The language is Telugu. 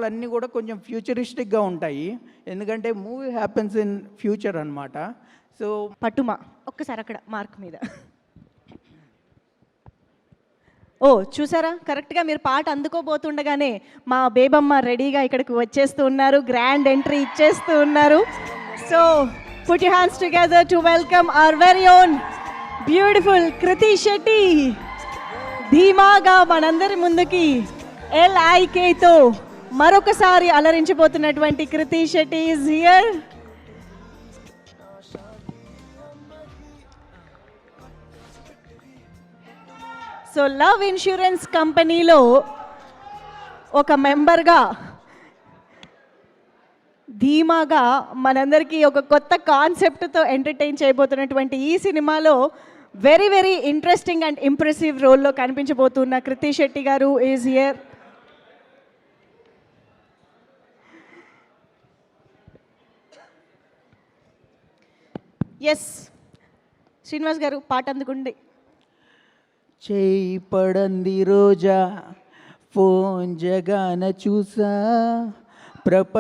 పాటలన్నీ కూడా కొంచెం ఫ్యూచరిస్టిక్గా ఉంటాయి, ఎందుకంటే మూవీ హ్యాపెన్స్ ఇన్ ఫ్యూచర్ అనమాట. సో పట్టుమా ఒక్కసారి అక్కడ మార్క్ మీద. ఓ చూసారా, కరెక్ట్గా మీరు పాట అందుకోబోతుండగానే మా బేబమ్మ రెడీగా ఇక్కడికి వచ్చేస్తూ ఉన్నారు, గ్రాండ్ ఎంట్రీ ఇచ్చేస్తూ ఉన్నారు. So put your hands together to welcome our very own beautiful Krithi Shetty. ధీమాగా మనందరి ముందుకి LIKతో మరొకసారి అలరించిపోతున్నటువంటి Krithi Shetty is here. So love insurance కంపెనీలో ఒక మెంబర్గా ధీమాగా మనందరికీ ఒక కొత్త కాన్సెప్ట్తో ఎంటర్టైన్ చేయబోతున్నటువంటి ఈ సినిమాలో very very interesting and impressive రోల్లో కనిపించబోతున్న కృతి శెట్టి గారు ఈజ్ హియర్. ఎస్ శ్రీనివాస్ గారు, పాట అందుకుండి. చేయి పడంది రోజా, ఫోన్ జగాన చూసా, ప్రపంచ